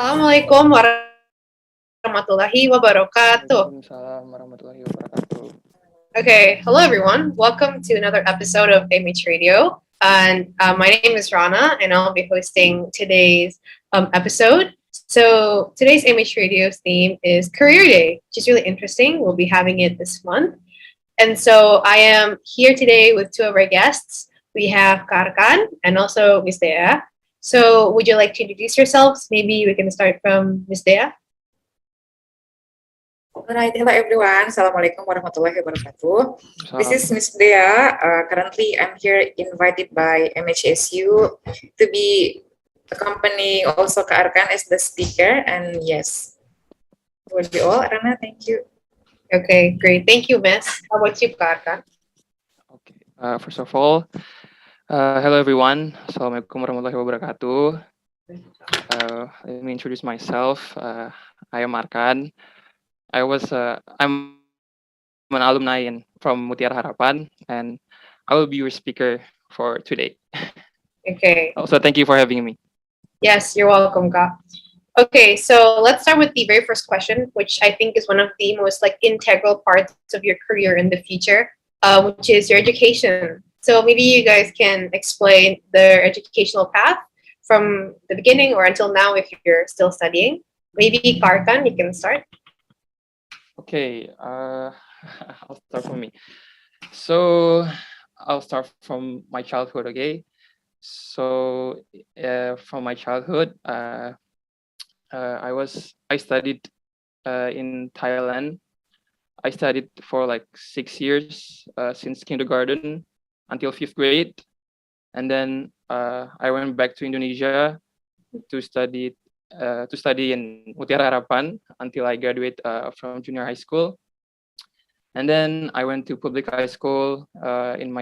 Assalamualaikum warahmatullahi wabarakatuh. Waalaikumsalam warahmatullahi wabarakatuh. Okay, hello everyone. Welcome to another episode of AMH Radio. And my name is Rana, and I'll be hosting today's episode. So today's AMH Radio's theme is Career Day, which is really interesting. We'll be having it this month. And so I am here today with two of our guests. We have Karkan and also Miss Dea. So would you like to introduce yourselves? Maybe we can start from Miss Dea. Alright, hello everyone. Assalamualaikum warahmatullahi wabarakatuh. This Salam. is Miss Dea. Currently, I'm here invited by MHSU to be accompanying also Kak Arkan as the speaker. And yes, would be all. Rana, thank you. Okay, great. Thank you, Miss. How about you, Karkan? Okay. First of all, hello everyone. Assalamualaikum warahmatullahi wabarakatuh. Let me introduce myself. I am Arkan. I'm an alumni from Mutiara Harapan, and I will be your speaker for today. Okay. Also, thank you for having me. Yes, you're welcome, Ka. Okay, so let's start with the very first question, which I think is one of the most integral parts of your career in the future, which is your education. So maybe you guys can explain the educational path from the beginning or until now if you're still studying. Maybe Karkan, you can start. Okay. I'll start from me. So I'll start from my childhood. Okay. So from my childhood, I studied in Thailand. I studied for like 6 years since kindergarten until fifth grade, and then I went back to Indonesia to study in Mutiara Harapan until I graduate from junior high school, and then I went to public high school in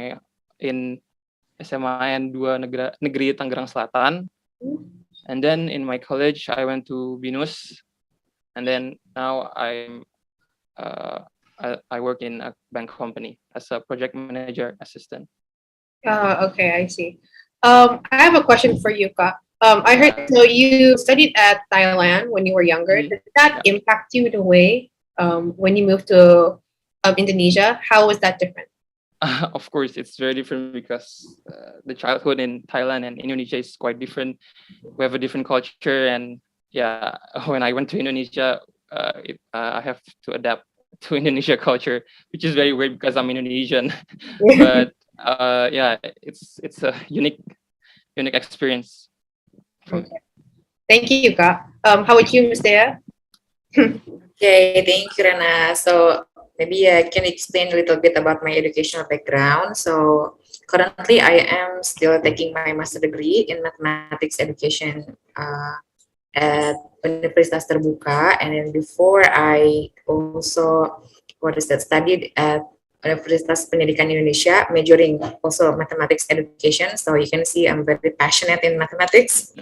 SMAN 2 Negeri Tangerang Selatan, and then in my college I went to BINUS, and then now I work in a bank company as a project manager assistant. Okay, I see. I have a question for you, Ka. I heard so you studied at Thailand when you were younger. Did that impact you in a way when you moved to Indonesia? How was that different? Of course, it's very different because the childhood in Thailand and Indonesia is quite different. We have a different culture, and yeah, when I went to Indonesia, I have to adapt to Indonesia culture, which is very weird because I'm Indonesian. But yeah, it's a unique experience for me. Okay. Thank you, Ka. How about you, Miss Dea? Okay, thank you, Rana. So maybe I can explain a little bit about my educational background. So currently, I am still taking my master degree in mathematics education at Universitas Terbuka, and then before I also studied at Universitas Pendidikan Indonesia, majoring also mathematics education. So you can see I'm very passionate in mathematics.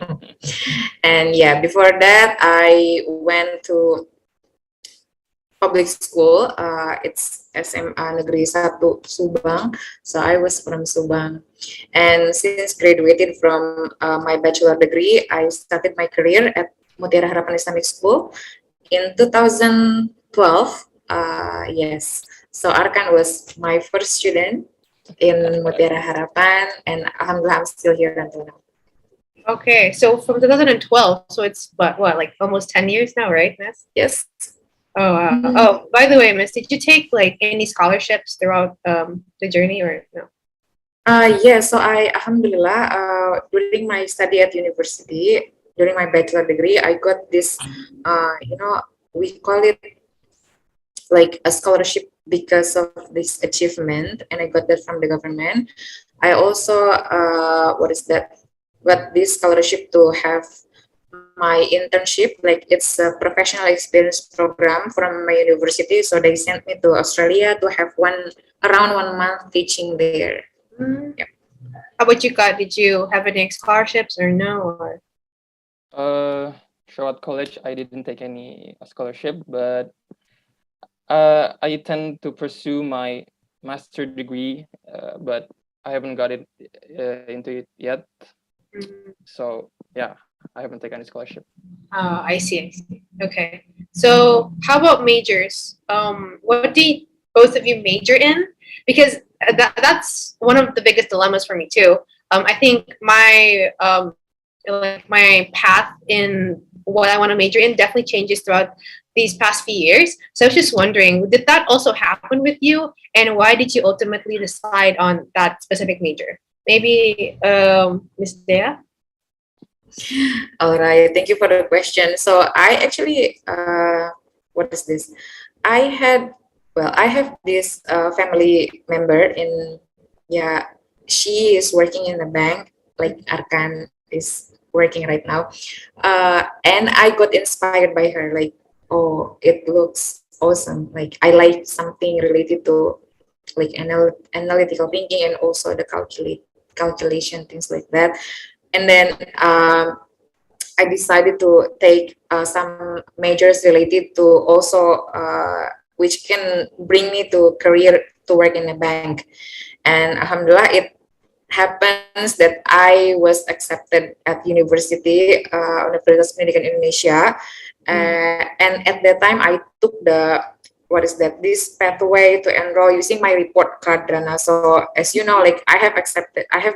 And yeah, before that I went to public school. It's SMA Negeri 1 Subang. So I was from Subang. And since graduated from my bachelor degree, I started my career at Mutiara Harapan Islamic School in 2012. Yes. So Arkan was my first student in Mutiara Harapan, and alhamdulillah I'm still here until now. Okay, so from 2012, so it's what like almost 10 years now, right, Miss? Yes. Oh, wow. Oh, by the way, Miss, did you take any scholarships throughout the journey or no? Yes, so I, alhamdulillah, during my study at university, during my bachelor degree, I got this, we call it like a scholarship because of this achievement, and I got that from the government. I also, got this scholarship to have my internship, like it's a professional experience program from my university. So they sent me to Australia to have around 1 month teaching there. Yep. How about you, Kat? Did you have any scholarships or no? Throughout college, I didn't take any scholarship, but I tend to pursue my master degree, but I haven't got it into it yet. So yeah, I haven't taken any scholarship. I see. I see. Okay. So how about majors? What do both of you major in? Because that's one of the biggest dilemmas for me too. I think my like my path in what I want to major in definitely changes throughout these past few years. So I was just wondering, did that also happen with you? And why did you ultimately decide on that specific major? Maybe Miss Dea? All right, thank you for the question. So I actually, what is this? I had, well, I have this family member in, yeah, she is working in a bank, like Arkan is working right now. And I got inspired by her, like, oh, it looks awesome. Like, I like something related to like analytical thinking and also the calculation, things like that. And then I decided to take some majors related to also which can bring me to career to work in a bank. And alhamdulillah, it happens that I was accepted at university Universitas Pendidikan Indonesia. And at that time, I took the what is that this pathway to enroll using my report card, Rana. So as you know, like I have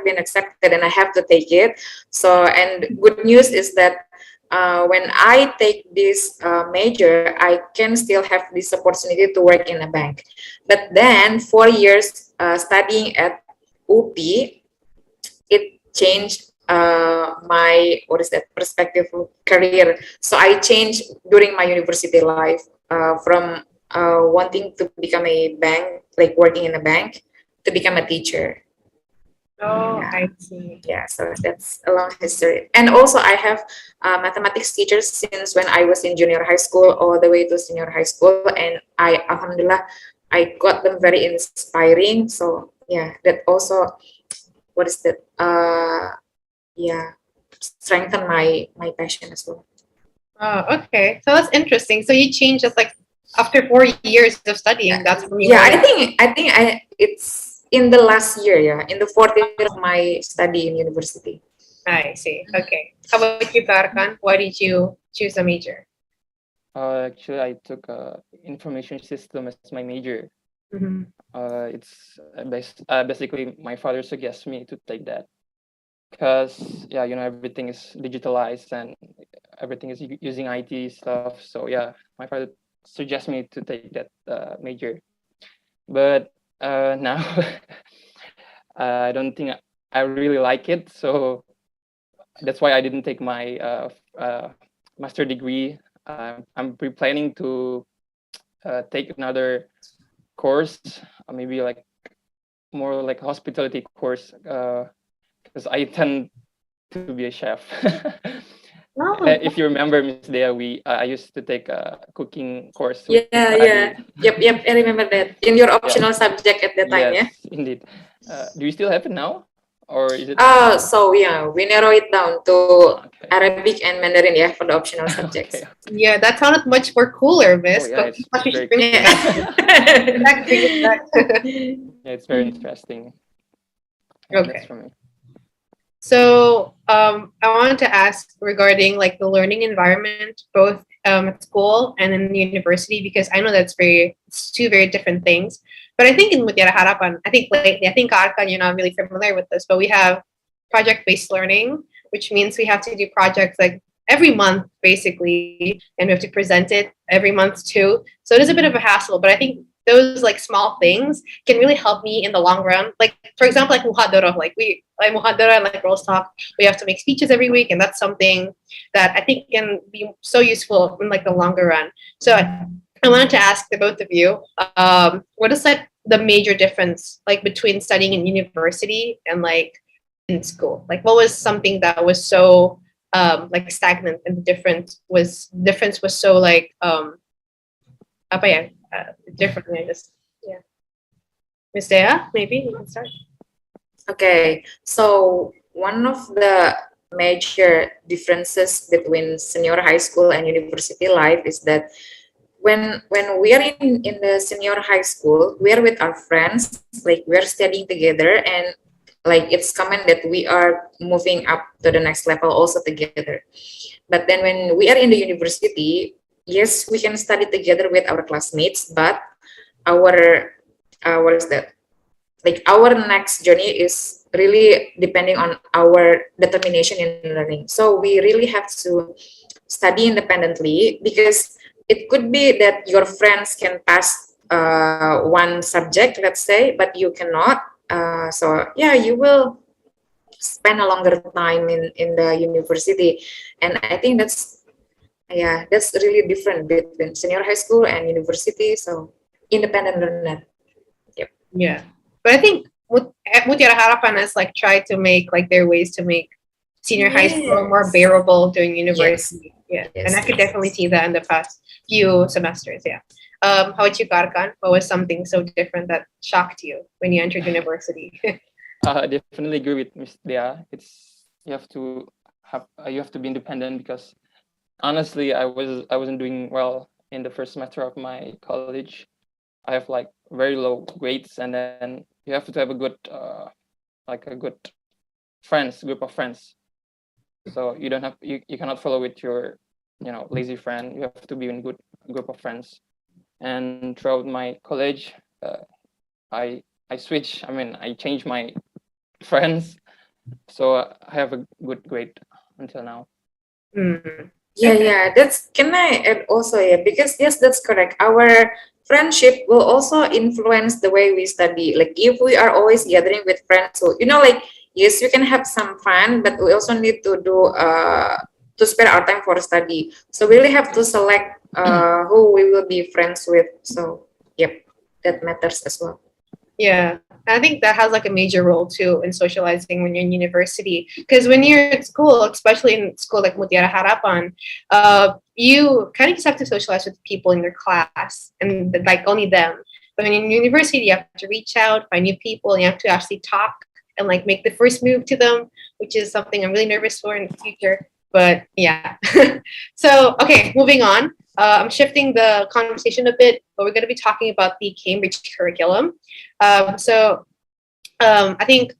been accepted and I have to take it. So, and good news is that when I take this major, I can still have this opportunity to work in a bank. But then 4 years studying at UP, it changed my what is that perspective of career. So I changed during my university life from wanting to become a bank, like working in a bank, to become a teacher. Oh, Yeah. I see. Yeah, so that's a long history. And also, I have mathematics teachers since when I was in junior high school all the way to senior high school, and alhamdulillah, I got them very inspiring. So yeah, that also, what is that? Yeah, strengthen my passion as well. Oh, okay. So that's interesting. So you changed just like after 4 years of studying. That's when you Yeah, wanted. I it's in the last year, yeah, in the fourth year of my study in university. I see. Okay. How about you, Tarkan? Why did you choose a major? Actually, I took information system as my major. Mm-hmm. It's basically my father suggests me to take that because yeah, everything is digitalized and everything is using IT stuff. So yeah, my father suggests me to take that major. But now I don't think I really like it. So that's why I didn't take my master degree. I'm planning to take another course, maybe like more like hospitality course, because I tend to be a chef. Oh, If you remember, Miss Dea, I used to take a cooking course with Yeah, Adi. yeah. Yep, I remember that. In your optional subject at that time, yeah? Yes, indeed. Do you still have it now, or is it? So yeah, we narrow it down to Okay. Arabic and Mandarin, yeah, for the optional subjects. Okay. yeah, that sounded much more cooler, Oh Miss. yeah, But it's what you should very bring it back. Bring it back. yeah, it's very interesting. Yeah, Okay. that's for me. So I wanted to ask regarding like the learning environment, both at school and in the university, because I know it's two very different things. But I think in Mutiara Harapan, I think lately, I think Arkan, you're not really familiar with this, but we have project-based learning, which means we have to do projects like every month basically, and we have to present it every month too. So it is a bit of a hassle, but I think those like small things can really help me in the long run. Like for example, like muhadara, like muhadara and like girls talk, we have to make speeches every week, and that's something that I think can be so useful in like the longer run. So I wanted to ask the both of you, what is like the major difference like between studying in university and like in school? Like what was something that was so like stagnant, and the difference was so like apa ya, different. I just yeah. Miss Dea, maybe you can start. Okay, so one of the major differences between senior high school and university life is that when we are in the senior high school, we are with our friends, like we're studying together, and like it's common that we are moving up to the next level also together. But then when we are in the university, yes, we can study together with our classmates, but our what is that? Like our next journey is really depending on our determination in learning. So we really have to study independently, because it could be that your friends can pass one subject, let's say, but you cannot. So yeah, you will spend a longer time in the university, and I think that's really different between senior high school and university. So independent learner. Yep. Yeah. But I think Mutiara Harapan has like tried to make like their ways to make senior high school more Yes. bearable during Yes. university. Yeah. And Yes. I could definitely see that in the past few semesters. Yeah. How about you, Karkan? What was something so different that shocked you when you entered university? I definitely agree with Miss Dea. It's you have to be independent, because honestly, I wasn't doing well in the first semester of my college. I have like very low grades, and then you have to have a good like a good group of friends. So you cannot follow with your lazy friend. You have to be in good group of friends. And throughout my college, I switch. I mean, I change my friends, so I have a good grade until now. Mm. Yeah, Okay. yeah. That's can I add also, yeah, because yes, that's correct. Our friendship will also influence the way we study. Like if we are always gathering with friends, so like yes, we can have some fun, but we also need to do to spend our time for study. So we really have to select who we will be friends with. So yep, that matters as well. Yeah, I think that has like a major role too in socializing when you're in university. Because when you're at school, especially in school like Mutiara Harapan, you kind of just have to socialize with people in your class and like only them. But when in university, you have to reach out, find new people, and you have to actually talk and like make the first move to them, which is something I'm really nervous for in the future. But yeah. So, okay, moving on. I'm shifting the conversation a bit, but we're going to be talking about the Cambridge curriculum. I think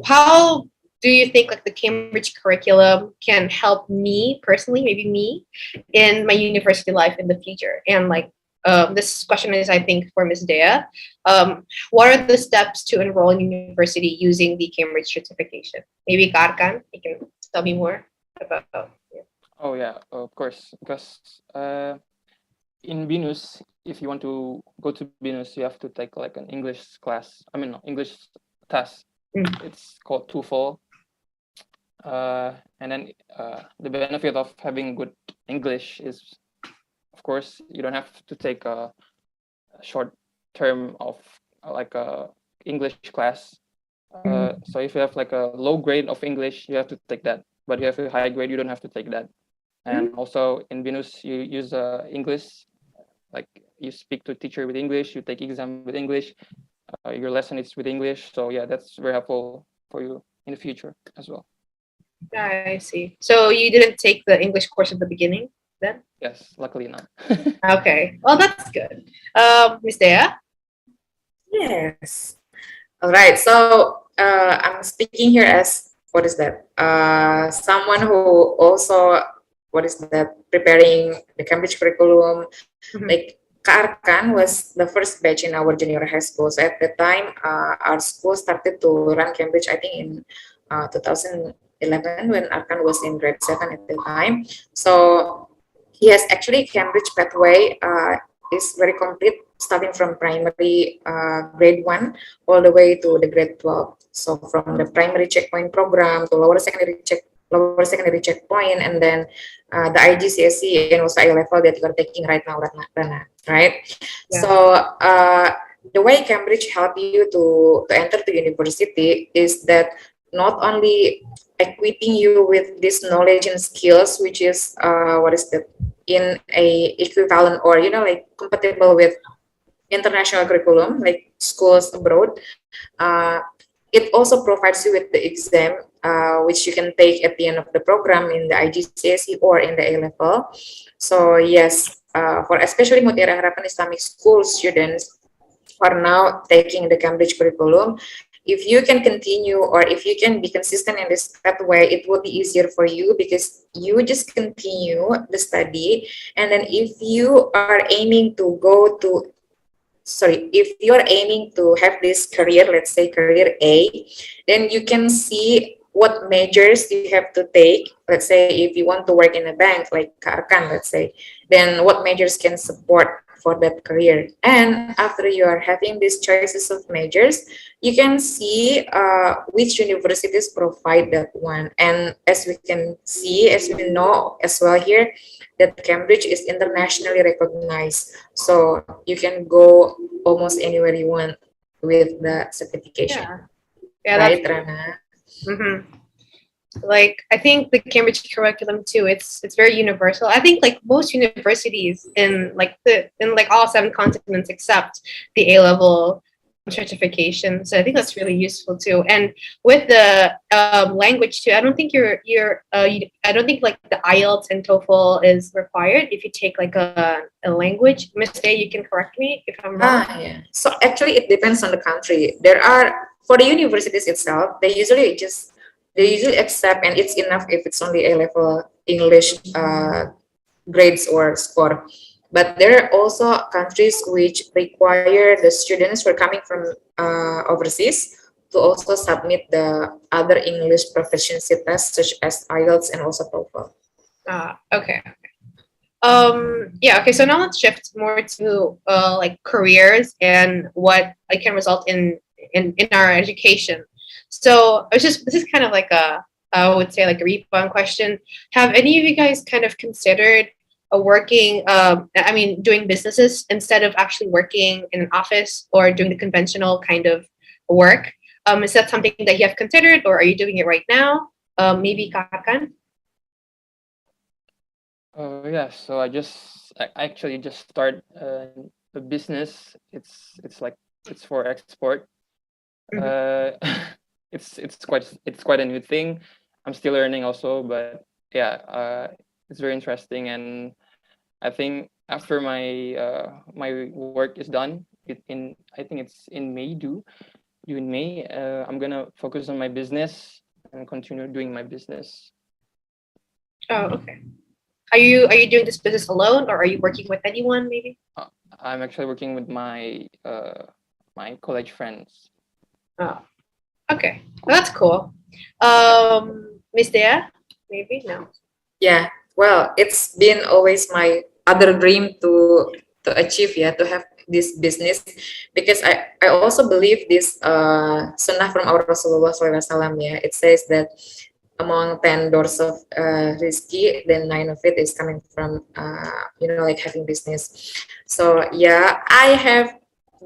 how do you think like the Cambridge curriculum can help me personally, maybe me, in my university life in the future? And like this question is, I think, for Ms. Dea. What are the steps to enroll in university using the Cambridge certification? Maybe Karkan, you can tell me more about. Yeah. Oh yeah, of course. Because in BINUS, if you want to go to BINUS, you have to take like an English class. I mean, no, English test. It's called TOEFL. And then the benefit of having good English is, of course, you don't have to take a short term of like a English class. So if you have like a low grade of English, you have to take that. But if you have a high grade, you don't have to take that. And also in BINUS, you use English. Like you speak to teacher with English, you take exam with English, your lesson is with English. So yeah, that's very helpful for you in the future as well. I see. So you didn't take the English course at the beginning then? Yes, luckily not. Okay. Well, that's good. Miss Dea? Yes. All right. So I'm speaking here as what is that? Someone who also what is that? Preparing the Cambridge curriculum. Like Karkan was the first batch in our junior high school. So at the time, our school started to run Cambridge. I think in 2011 when Arkan was in grade 7 at the time. So yes, actually Cambridge pathway is very complete, starting from primary grade 1 all the way to the grade 12. So from the primary checkpoint program to lower secondary checkpoint, and then the IGCSE and also A level that you are taking right now, Rana, right? Yeah. So the way Cambridge help you to enter the university is that not only equipping you with this knowledge and skills, which is what is that, in a equivalent or like compatible with international curriculum like schools abroad. It also provides you with the exam which you can take at the end of the program in the IGCSE or in the A level. So yes, for especially Mutiara Harapan Islamic School students who are now taking the Cambridge curriculum, if you can continue or if you can be consistent in this pathway, it will be easier for you because you just continue the study. And then if you are aiming to go to, sorry, if you're aiming to have this career, let's say career A, then you can see what majors you have to take. Let's say if you want to work in a bank like Kaakan, let's say, then what majors can support for that career. And after you are having these choices of majors, you can see which universities provide that one. And as we can see, as we know as well here, that Cambridge is internationally recognized. So you can go almost anywhere you want with the certification. Yeah. Yeah, Right, that's Rana? hmm like I think the Cambridge curriculum too. It's very universal. I think like most universities in like all seven continents except the A level certification. So I think that's really useful too. And with the language too, I don't think I don't think like the IELTS and TOEFL is required if you take like a language. Miss Day, you can correct me if I'm wrong. Yeah. So actually, it depends on the country. There are, for the universities itself, they usually accept, and it's enough if it's only A level English grades or score. But there are also countries which require the students who are coming from overseas to also submit the other English proficiency tests such as IELTS and also TOEFL. Okay. Yeah, okay, so now let's shift more to like careers and what it can result in our education. So this is kind of like I would say like a refund question. Have any of you guys kind of considered working I mean doing businesses instead of actually working in an office or doing the conventional kind of work? Is that something that you have considered or are you doing it right now? Maybe Kakan? Oh yeah, so I actually just start a business. It's like it's for export. Uh, it's quite a new thing. I'm still learning also, but yeah, it's very interesting. And I think after my work is done, I think it's in May, due in May. I'm gonna focus on my business and continue doing my business. Oh, okay. Are you doing this business alone or are you working with anyone maybe? I'm actually working with my college friends. Oh, okay. Well, that's cool. Miss Dea? Maybe? No. Yeah, well, it's been always my other dream to achieve, yeah, to have this business, because I also believe this sunnah from our Rasulullah SAW, yeah. It says that among 10 doors of rizki, then 9 of it is coming from like having business. So yeah, I have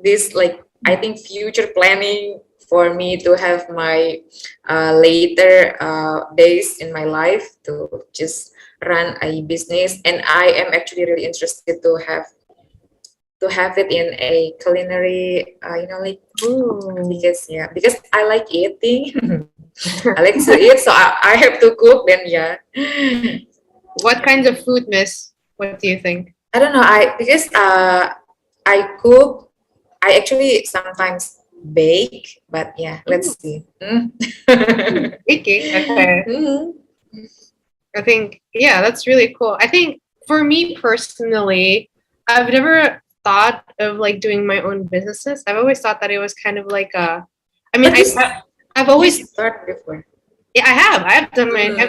this, like, I think future planning for me to have my later days in my life to just run a business. And I am actually really interested to have it in a culinary, like, Ooh. because I like eating. I like to eat, so I have to cook. Then yeah, What kinds of food, Miss? What do you think? I don't know. Because I cook. I actually sometimes bake, but yeah, let's see. Baking. Okay. Mhm. I think, yeah, that's really cool. I think for me personally, I've never thought of like doing my own businesses. I've always thought that it was kind of like I mean, But you I've always, start before. yeah, I've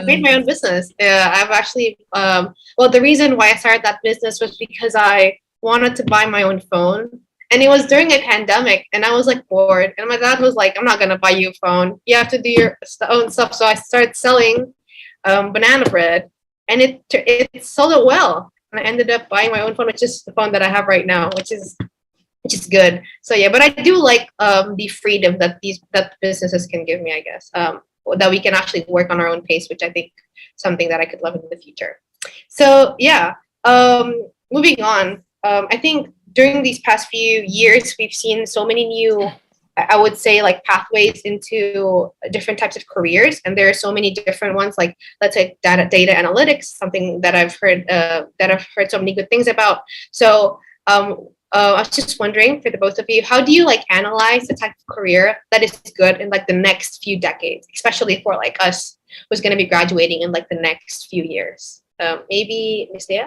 made my own business. I've actually, well, the reason why I started that business was because I wanted to buy my own phone. And it was during a pandemic, and I was like bored. And my dad was like, "I'm not gonna buy you a phone. You have to do your own stuff." So I started selling banana bread, and it sold it well. And I ended up buying my own phone, which is the phone that I have right now, which is good. So yeah, but I do like the freedom that businesses can give me, I guess. That we can actually work on our own pace, which I think something that I could love in the future. So yeah, moving on. I think during these past few years, we've seen so many new, I would say, like pathways into different types of careers, and there are so many different ones. Like let's say data analytics, something that I've heard so many good things about. So I was just wondering for the both of you, how do you like analyze the type of career that is good in like the next few decades, especially for like us who's going to be graduating in like the next few years? Maybe Miss Dea?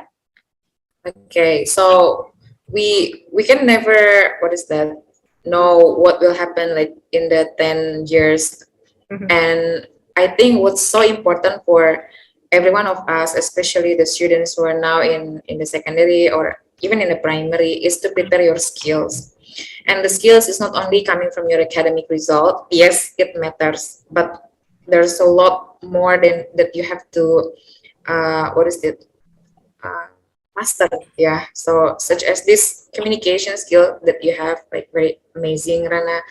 Okay, so we can never, what is that, know what will happen like in the 10 years. Mhm. And I think what's so important for every one of us, especially the students who are now in the secondary or even in the primary, is to prepare your skills. And the skills is not only coming from your academic result. Yes, it matters, but there's a lot more than that you have to, what is it? uh, master. Yeah, so such as this communication skill that you have, like very amazing, Rana,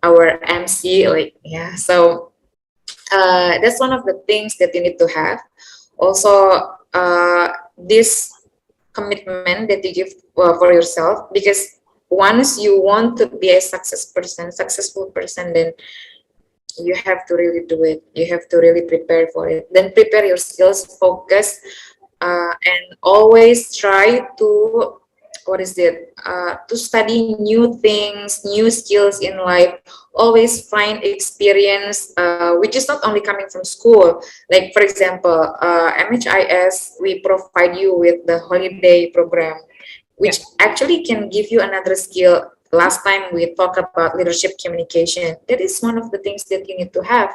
our MC, like, yeah. So that's one of the things that you need to have. Also, this commitment that you give for yourself, because once you want to be a successful person, then you have to really do it. You have to really prepare for it. Then prepare your skills, focus, and always try to, what is it, to study new things, new skills in life. Always find experience, which is not only coming from school. Like for example, MHIS, we provide you with the holiday program, Yeah. which actually can give you another skill. Last time we talked about leadership communication. That is one of the things that you need to have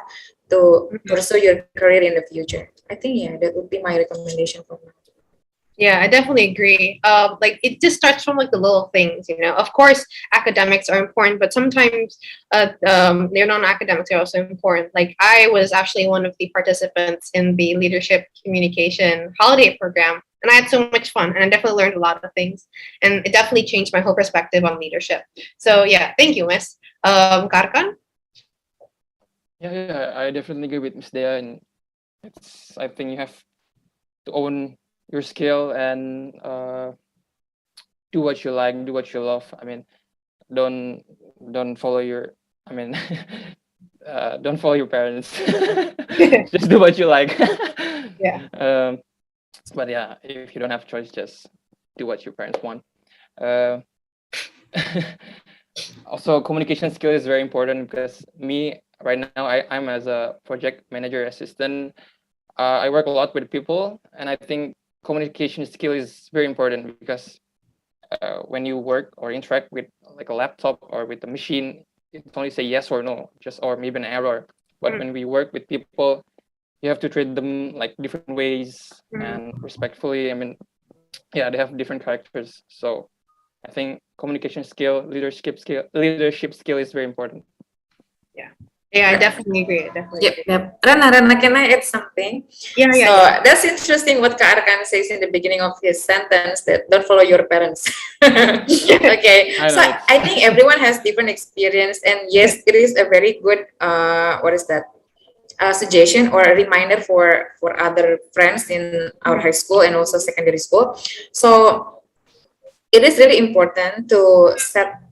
to Mhm. pursue your career in the future. I think, yeah, that would be my recommendation for now. Yeah, I definitely agree. Like it just starts from like the little things, you know. Of course, academics are important, but sometimes they're non-academics are also important. Like I was actually one of the participants in the leadership communication holiday program, and I had so much fun, and I definitely learned a lot of things, and it definitely changed my whole perspective on leadership. So yeah, thank you, Miss. Karkan. Yeah, I definitely agree with Miss Dea, and I think you have to own your skill and do what you like, do what you love. I mean, don't don't follow your. I mean, don't follow your parents. Just do what you like. Yeah. um, but yeah, if you don't have choice, just do what your parents want. Uh, Also, communication skill is very important because me right now, I'm as a project manager assistant. I work a lot with people, and I think communication skill is very important because when you work or interact with like a laptop or with a machine, it's only say yes or no, just or maybe an error. But Mm, when we work with people, you have to treat them like different ways mm. and respectfully. I mean, yeah, they have different characters. So I think communication skill, leadership skill is very important. Yeah. Yeah, I Yeah. definitely agree. I definitely Yep, agree. yep. Rana, can I add something? Yeah, So yeah, that's interesting what Kak Arkan says in the beginning of his sentence, that don't follow your parents. yeah. Okay, I so know it's I think everyone has different experience, and yes, it is a very good, what is that, suggestion or a reminder for other friends in our high school and also secondary school. So it is really important to set,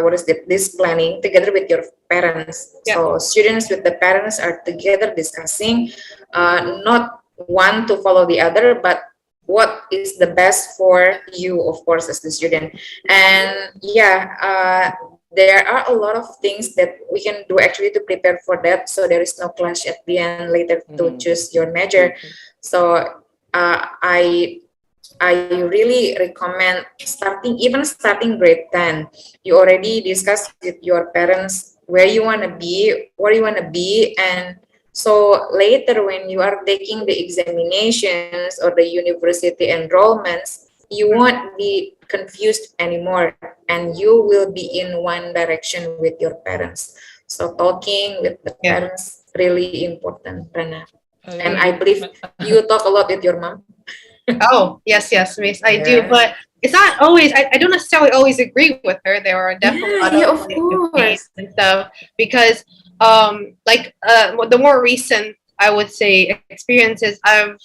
what is it, this planning together with your parents. Yeah. So students with the parents are together discussing, not one to follow the other, but what is the best for you, of course, as the student. And yeah, there are a lot of things that we can do actually to prepare for that, so there is no clash at the end later to Mhm. choose your True, major. true. So I really recommend starting grade 10. You already discussed with your parents where you want to be, what you want to be, and so later when you are taking the examinations or the university enrollments, you won't be confused anymore, and you will be in one direction with your parents. So talking with the Yeah. parents really important, Rana. And Yeah, I believe you talk a lot with your mom. Oh, yes, yes, Miss, I do. Yeah. But it's not always, I don't necessarily always agree with her. There are definitely a Yeah, lot yeah, of of like debates course. and stuff because, the more recent, I would say, experiences, I've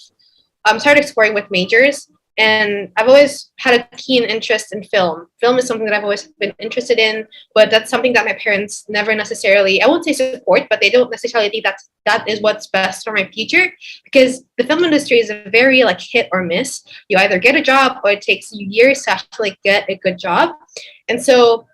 started exploring with majors. and I've always had a keen interest in film. Film is something that I've always been interested in, but that's something that my parents never necessarily, I won't say support, but they don't necessarily think that is what's best for my future, because the film industry is a very like hit or miss. You either get a job or it takes you years to actually get a good job. And so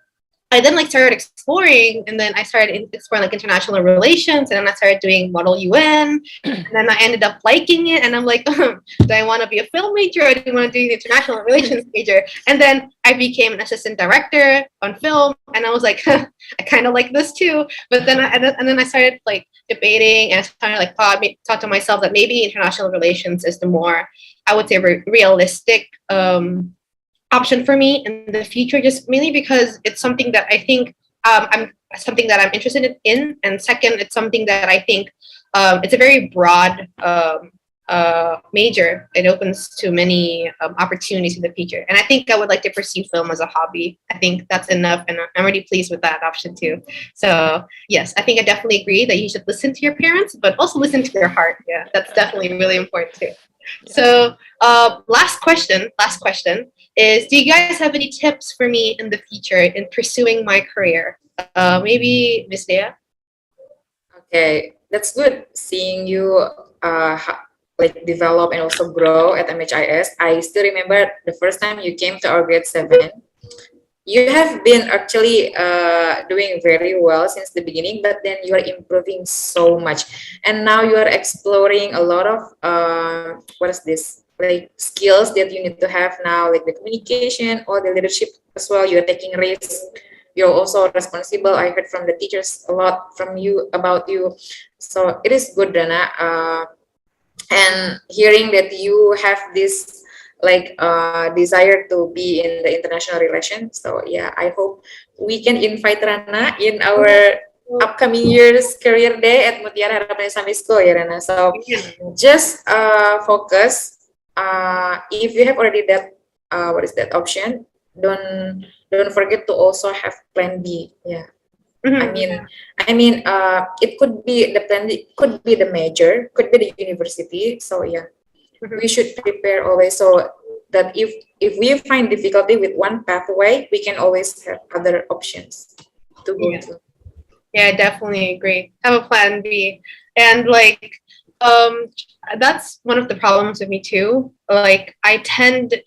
I then like started exploring, and then I started exploring like international relations, and then I started doing Model UN, and then I ended up liking it, and I'm like, do I want to be a film major or do I want to do the international relations major? And then I became an assistant director on film, and I was like, I kind of like this too. But then I started like debating, and I started like thought to myself that maybe international relations is the more, I would say, realistic option for me in the future, just mainly because it's something that I think I'm something that I'm interested in, and second, it's something that I think it's a very broad major. It opens to many opportunities in the future, and I think I would like to pursue film as a hobby. I think that's enough, and I'm really pleased with that option too. So yes, I think I definitely agree that you should listen to your parents, but also listen to your heart. Yeah, that's definitely really important too. So, last question is: do you guys have any tips for me in the future in pursuing my career? Maybe Miss Dea. Okay, that's good. Seeing you like develop and also grow at MHIS. I still remember the first time you came to our grade 7. You have been actually doing very well since the beginning, but then you are improving so much, and now you are exploring a lot of what is this, like skills that you need to have now, like the communication or the leadership as well. You're taking risks, you're also responsible. I heard from the teachers a lot from you about you, so it is good, Dana. And hearing that you have this like desire to be in the international relations. So yeah, I hope we can invite Rana in our upcoming year's career day at Mutiara Harapan Islamic School, ya Rana. So just focus. If you have already that what is that option, don't forget to also have plan B. Yeah. I mean, it could be the plan, it could be the major, could be the university. So yeah, we should prepare always, so that if we find difficulty with one pathway, we can always have other options to go to. Yeah, I definitely agree. Have a plan B. And like that's one of the problems with me too. Like I tend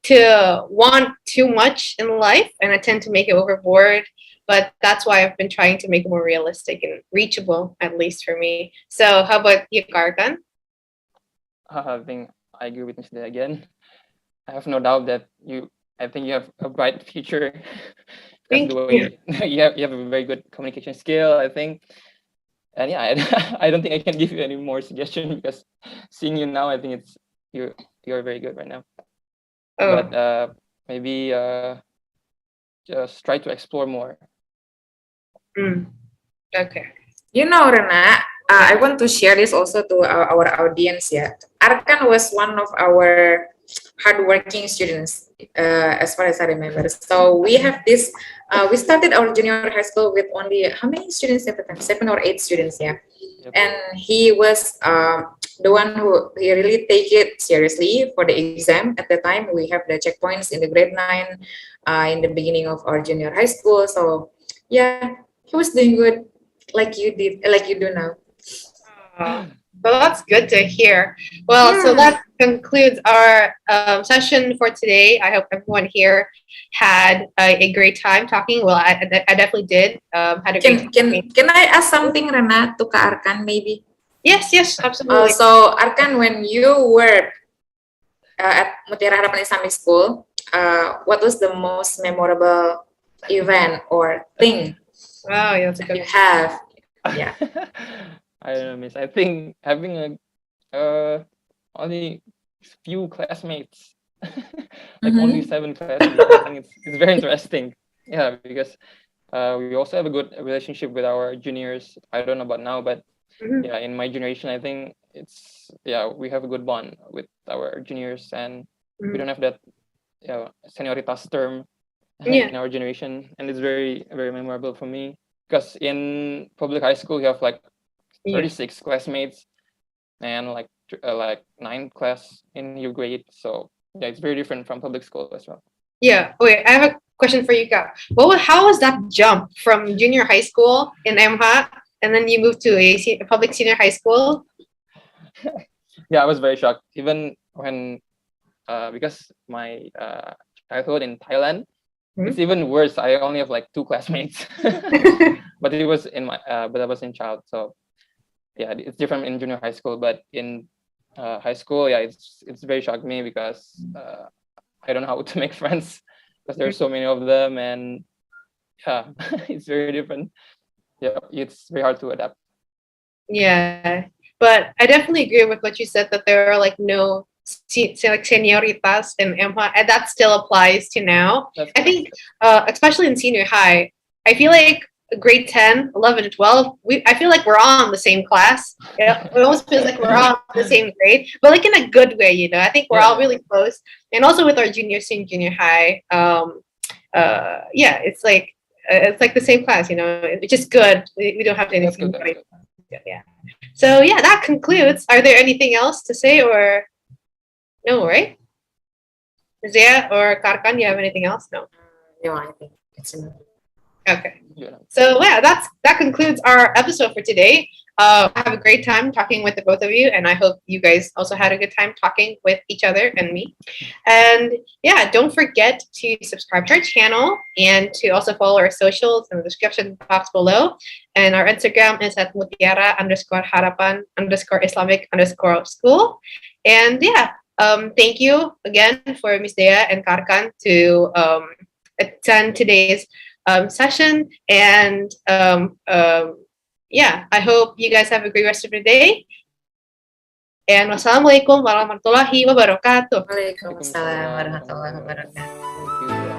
to want too much in life, and I tend to make it overboard. But that's why I've been trying to make it more realistic and reachable, at least for me. So how about you, Gargan? I think I agree with Ms. Dea again. I have no doubt that I think you have a bright future. That's Thank the way you have a very good communication skill, I think. And yeah, I don't think I can give you any more suggestion, because seeing you now, I think you're very good right now. Oh. But maybe just try to explore more. Okay. You know, Rena, I want to share this also to our audience. Yeah, Arkan was one of our hardworking students, as far as I remember. So we have this. We started our junior high school with only how many students at the time? 7 or 8 students. Yeah, Yep. and he was the one who he really take it seriously for the exam. At the time, we have the checkpoints in the grade 9, in the beginning of our junior high school. So yeah, he was doing good, like you did, like you do now. Well, that's good to hear. Well, so that concludes our session for today. I hope everyone here had a great time talking. Well, I definitely did. Had a great time. Can I ask something, Rana, to Kak Arkan, maybe? Yes, absolutely. So, Arkan, when you were at Mutiara Harapan Islamic School, what was the most memorable event or thing Wow, yeah, that's a that good you have? Yeah. I don't know, Miss. I think having only few classmates, like only 7 classmates, I think it's very interesting. Yeah, because we also have a good relationship with our juniors. I don't know about now, but yeah, in my generation, I think we have a good bond with our juniors, and we don't have that senioritas term in our generation, and it's very, very memorable for me, because in public high school you have like 36 classmates and like 9 class in your grade. So yeah, it's very different from public school as well. Yeah. Wait, I have a question for you, Kak. How was that jump from junior high school in MHA and then you moved to a public senior high school? Yeah, I was very shocked. Even when, because my childhood in Thailand, it's even worse. I only have like 2 classmates, but it was in my, but I was in child. So yeah, it's different in junior high school, but in high school, yeah, it's very shocked me because I don't know how to make friends because there's so many of them, and yeah, it's very different. Yeah, it's very hard to adapt. Yeah, but I definitely agree with what you said that there are like no like senioritas in MHA, and that still applies to now. That's I think, especially in senior high, I feel like grade 10, 11, and 12, I feel like we're all in the same class. Yeah, it almost feels like we're all in the same grade, but like in a good way, you know. I think we're all really close, and also with our junior, senior, junior high, yeah, it's like the same class, you know, which is good. We don't have to That's anything. good. Yeah. So yeah, that concludes. Are there anything else to say or no? Right? Zia or Karkan, you have anything else? No. No, I think it's enough. Okay. Yeah. So yeah, that concludes our episode for today. I have a great time talking with the both of you, and I hope you guys also had a good time talking with each other and me. And yeah, don't forget to subscribe to our channel and to also follow our socials in the description box below. And our Instagram is at mutiara_harapan_Islamic_school. And yeah, thank you again for Miss Dea and Karkan to attend today's session. And yeah, I hope you guys have a great rest of your day. And wassalamualaikum warahmatullahi wabarakatuh. Waalaikumsalam warahmatullahi wabarakatuh. Thank you.